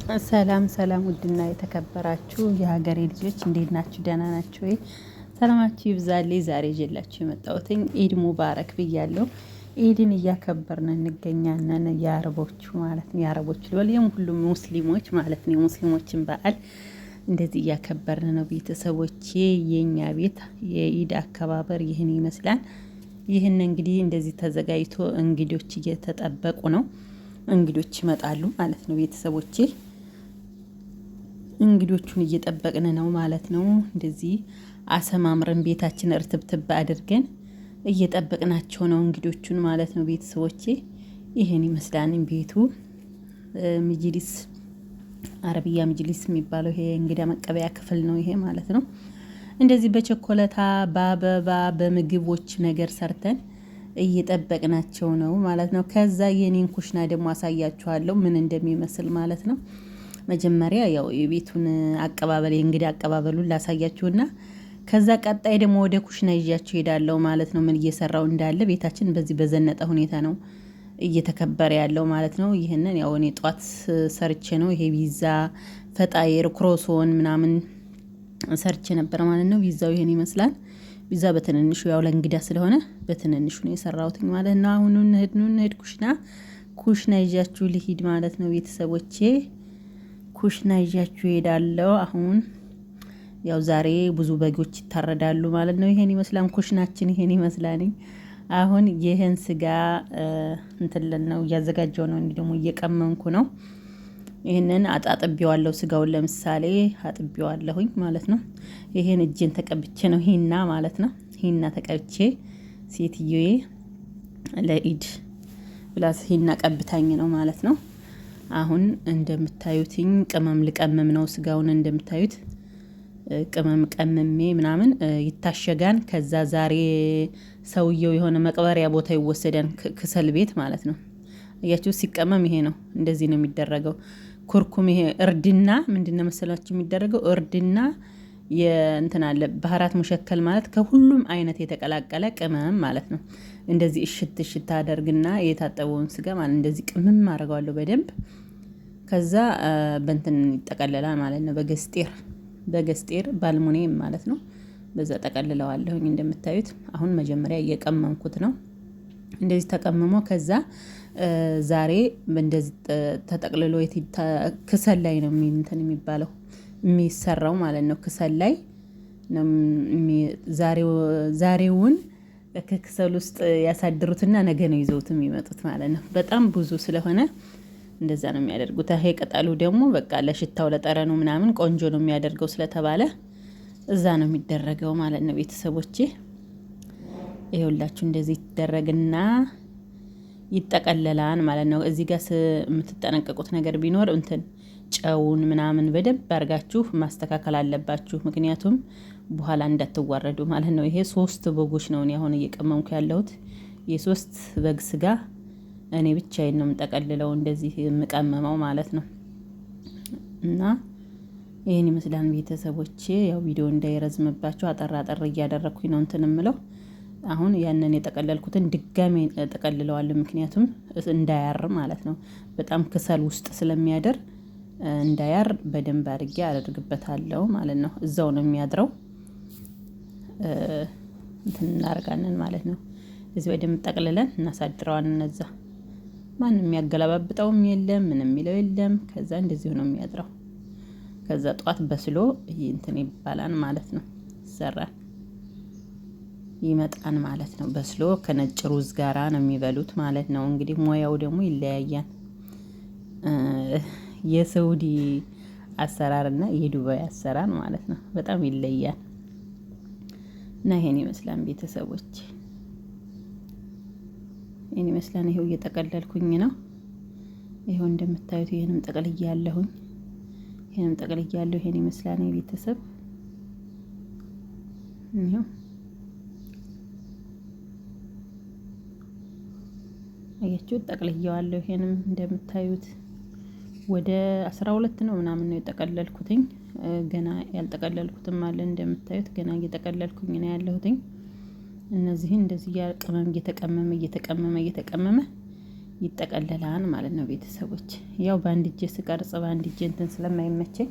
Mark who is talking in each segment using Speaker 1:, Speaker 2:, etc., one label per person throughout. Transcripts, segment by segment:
Speaker 1: ሰላም ሰላም ውድና የተከበራችሁ የሀገሬ ልጆች እንዴት ናችሁ? ደህና ናችሁ ወይ? ሰላማችሁ ይብዛልኝ። ዛሬ ይዤላችሁ የመጣሁትኝ ኢድ ሙባረክ ብያለሁ። ኢድን እያከበርን እንገኛለን። የአረቦቹ ማለት ነው የአረቦቹ ልበል ሁሉም ሙስሊሞች ማለት ነው የሙስሊሞችን በዓል እንደዚህ እያከበርን ነው ቤተሰቦቼ። የኛ ቤት የኢድ አከባበር ይህን ይመስላል። ይህን እንግዲህ እንደዚህ ተዘጋጅቶ እንግዶች እየተጠበቁ ነው። እንግዶች ይመጣሉ ማለት ነው ቤተሰቦቼ። እንግዶቹን እየጠበቅን ነው ማለት ነው። እንደዚህ አሰማምረን ቤታችን እርትብትብ አድርገን እየጠበቅናቸው ነው እንግዶቹን ማለት ነው ቤተሰቦቼ። ይሄን ይመስላል ቤቱ። መጅሊስ አረብያ መጅሊስ የሚባለው ይሄ እንግዳ መቀበያ ክፍል ነው ይሄ ማለት ነው። እንደዚህ በቸኮለታ በአበባ በምግቦች ነገር ሰርተን እየጠበቅናቸው ነው ማለት ነው። ከዛ የኔን ኩሽና ደግሞ አሳያችኋለሁ ምን እንደሚመስል ማለት ነው። መጀመሪያ ያው የቤቱን አቀባበል የእንግዳ አቀባበሉን ላሳያችሁና ከዛ ቀጣይ ደግሞ ወደ ኩሽና ይዣችሁ ሄዳለሁ ማለት ነው። ምን እየሰራው እንዳለ ቤታችን በዚህ በዘነጠ ሁኔታ ነው እየተከበረ ያለው ማለት ነው። ይህንን ያው እኔ ጧት ሰርቼ ነው ይሄ ቪዛ ፈጣየር ክሮሶን ምናምን ሰርቼ ነበር ማለት ነው። ቪዛው ይሄን ይመስላል። ቪዛ በትንንሹ ያው ለእንግዳ ስለሆነ በትንንሹ ነው የሰራሁት ማለት ነው። አሁን እንሂድ ኩሽና ይዣችሁ ልሂድ ማለት ነው ቤተሰቦቼ። ኩሽና ይዣችሁ ሄዳለሁ። አሁን ያው ዛሬ ብዙ በጎች ይታረዳሉ ማለት ነው። ይሄን ይመስላል ኩሽናችን ይሄን ይመስላል። አሁን ይሄን ስጋ እንትልን ነው እያዘጋጀው ነው። እንዴ ደግሞ እየቀመምኩ ነው። ይሄንን አጣጥቤዋለሁ። ስጋውን ለምሳሌ አጥቤዋለሁኝ ማለት ነው። ይሄን እጄን ተቀብቼ ነው ሂና ማለት ነው። ሂና ተቀብቼ ሴትዬ ለኢድ ብላስ ሂና ቀብታኝ ነው ማለት ነው። አሁን እንደምታዩትኝ ቅመም ልቀመም ነው። ስጋውን እንደምታዩት ቅመም ቀመሜ ምናምን ይታሸጋን። ከዛ ዛሬ ሰውየው የሆነ መቅበሪያ ቦታ ይወሰዳን ክሰል ቤት ማለት ነው። አያችሁ ሲቀመም ይሄ ነው እንደዚህ ነው የሚደረገው። ኩርኩም ይሄ እርድና ምንድነው መሰላችሁ የሚደረገው እርድና የእንትን አለ ባህራት ሙሸከል ማለት ከሁሉም አይነት የተቀላቀለ ቅመም ማለት ነው። እንደዚህ እሽት አደርግና የታጠበውን ስጋ ማለት እንደዚህ ቅመም አደርገዋለሁ በደንብ። ከዛ በእንትን ይጠቀለላል ማለት ነው። በገስጤር ባልሙኒየም ማለት ነው። በዛ ጠቀልለዋለሁኝ እንደምታዩት። አሁን መጀመሪያ እየቀመምኩት ነው። እንደዚህ ተቀምሞ ከዛ ዛሬ እንደዚህ ተጠቅልሎ ክሰል ላይ ነው እንትን የሚባለው የሚሰራው ማለት ነው። ክሰል ላይ ነው ዛሬውን ከክሰል ውስጥ ያሳድሩትና ነገ ነው ይዘውት የሚመጡት ማለት ነው። በጣም ብዙ ስለሆነ እንደዛ ነው የሚያደርጉት። ይሄ ቅጠሉ ደግሞ በቃ ለሽታው ለጠረኑ ምናምን ቆንጆ ነው የሚያደርገው ስለተባለ እዛ ነው የሚደረገው ማለት ነው ቤተሰቦቼ። ይኸውላችሁ እንደዚህ ይደረግና ይጠቀለላል ማለት ነው። እዚህ ጋር የምትጠነቀቁት ነገር ቢኖር እንትን ጨውን ምናምን በደንብ አድርጋችሁ ማስተካከል አለባችሁ። ምክንያቱም በኋላ እንዳትዋረዱ ማለት ነው። ይሄ 3 በጎች ነው እኔ አሁን እየቀመምኩ ያለሁት። የ3 በግ ስጋ እኔ ብቻዬን ነው የምጠቀልለው እንደዚህ የምቀመመው ማለት ነው። እና ይሄን ይመስላል ቤተሰቦቼ። ያው ቪዲዮ እንዳይረዝምባችሁ አጠር እያደረኩኝ ነው እንትን የምለው። አሁን ያንን የጠቀለልኩትን ድጋሜ ጠቀልለዋለሁ ምክንያቱም እንዳያር ማለት ነው። በጣም ክሰል ውስጥ ስለሚያደር እንዳያር በደንብ አድርጌ አደርግበታለሁ ማለት ነው። እዛው ነው የሚያድረው። እንትን እናደርጋለን ማለት ነው። እዚህ በደንብ ጠቅልለን እናሳድረዋለን። እነዛ ማንም የሚያገላባብጠውም የለም ምንም የሚለው የለም። ከዛ እንደዚሁ ነው የሚያድረው። ከዛ ጧት በስሎ እንትን ይባላል ማለት ነው። ይሰራል ይመጣን ማለት ነው። በስሎ ከነጭ ሩዝ ጋራ ነው የሚበሉት ማለት ነው። እንግዲህ ሙያው ደግሞ ይለያያል። የሳውዲ አሰራር እና የዱባይ አሰራር ማለት ነው በጣም ይለያል። እና ይሄን ይመስላል ቤተሰቦች። ይሄን ይመስላል። ይሄው እየጠቀለልኩኝ ነው። ይሄው እንደምታዩት ይሄንም ጠቅልያለሁኝ። ይሄን ይመስላል ቤተሰብ። ይሄው አያችሁ ጠቅልያለሁ። ይሄንም እንደምታዩት ወደ 12 ነው ምናምን ነው የጠቀለልኩትኝ። ገና ያልጠቀለልኩትም አለ እንደምታዩት ገና እየጠቀለልኩኝ ነው ያለሁትኝ። እነዚህን እንደዚህ ቅመም እየተቀመመ ይጠቀለላል ማለት ነው ቤተሰቦች። ያው በአንድ እጄ ስቀርጽ በአንድ እጄ እንትን ስለማይመቸኝ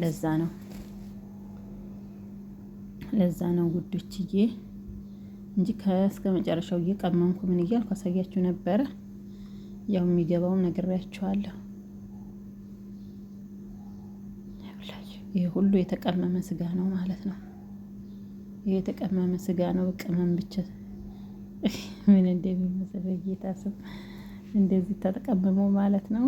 Speaker 1: ለዛ ነው ውዶችዬ እንጂ ከእስከ መጨረሻው እየቀመምኩ ምን እያልኩ አሳያችሁ ነበረ። ያው የሚገባውም ነግሬያችኋለሁ። ይሄ ሁሉ የተቀመመ ስጋ ነው ማለት ነው። ይሄ የተቀመመ ስጋ ነው። ቅመም ብቻ ምን እንደሚመስል በጌታ ስም እንደዚህ ተቀመመ ማለት ነው።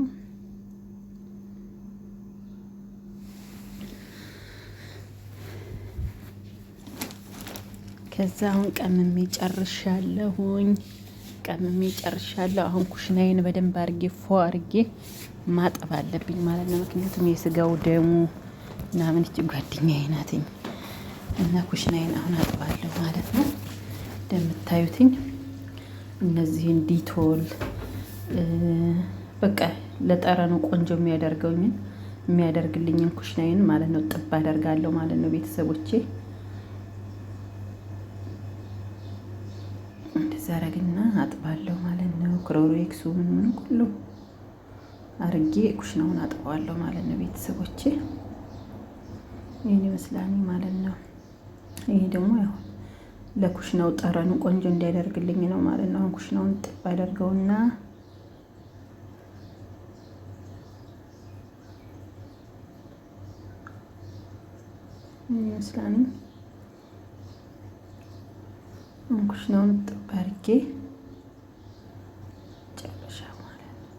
Speaker 1: ከዛ አሁን ቀምሜ ጨርሻለሁኝ። አሁን ኩሽናዬን በደንብ አርጌ አርጌ ማጠብ አለብኝ ማለት ነው። ምክንያቱም የስጋው ደሙ ምናምን እቺ ጓደኛዬ ናትኝ እና ኩሽናዬን አሁን አጥባለሁ ማለት ነው። እንደምታዩትኝ እነዚህን ዲቶል በቃ ለጠረኑ ቆንጆ የሚያደርግልኝን ኩሽናዬን ማለት ነው ጥብ አደርጋለሁ ማለት ነው ቤተሰቦቼ። እንደዛ አረግና አጥባለሁ ማለት ነው። ክሎሮክሱ ምን ሁሉ አርጌ ኩሽናውን አጥበዋለሁ ማለት ነው ቤተሰቦቼ። ይሄን ይመስላል ማለት ነው። ይሄ ደግሞ ያው ለኩሽናው ጠረኑ ቆንጆ እንዲያደርግልኝ ነው ማለት ነው። አሁን ኩሽናውን ጥብ አደርገውና ይመስላል ኩሽናውን ጥብ አድርጌ ጨርሻ ማለት ነው።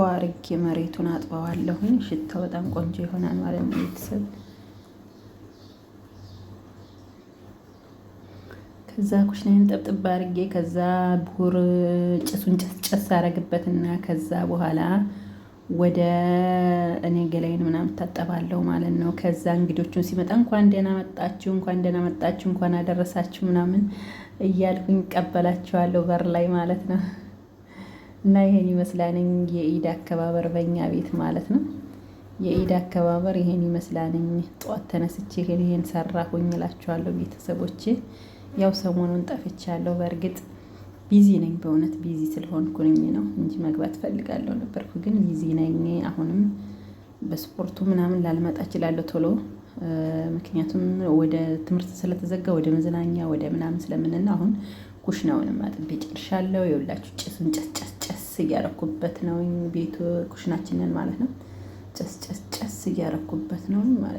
Speaker 1: አድርጌ መሬቱን አጥበዋለሁኝ። ሽታው በጣም ቆንጆ ይሆናል ማለት ነው ቤተሰብ። ከዛ ኩሽናዬን ጠብጥብ አድርጌ ከዛ ቡር ጭሱን ጨስ አረግበትና ከዛ በኋላ ወደ እኔ ገላይን ምናምን ታጠባለሁ ማለት ነው። ከዛ እንግዶቹን ሲመጣ እንኳን ደህና መጣችሁ፣ እንኳን አደረሳችሁ ምናምን እያልኩኝ እቀበላቸዋለሁ በር ላይ ማለት ነው። እና ይሄን ይመስላል የኢድ አከባበር በእኛ ቤት ማለት ነው። የኢድ አከባበር ይሄን ይመስላል። ጠዋት ተነስቼ ይሄን ሰራሁኝ እላችኋለሁ ቤተሰቦቼ። ያው ሰሞኑን ጠፍቻለሁ። በእርግጥ ቢዚ ነኝ፣ በእውነት ቢዚ ስለሆንኩኝ ነው እንጂ መግባት ፈልጋለሁ ነበርኩ፣ ግን ቢዚ ነኝ። አሁንም በስፖርቱ ምናምን ላልመጣ እችላለሁ ቶሎ፣ ምክንያቱም ወደ ትምህርት ስለተዘጋ ወደ መዝናኛ ወደ ምናምን ስለምንና አሁን ኩሽናውንም አጥቤ ጨርሻለሁ። የሁላችሁ ጭሱን ጨስ እያረኩበት ነው ቤቱ ኩሽናችንን ማለት ነው። ጨስ እያረኩበት ነው ማለት ነው።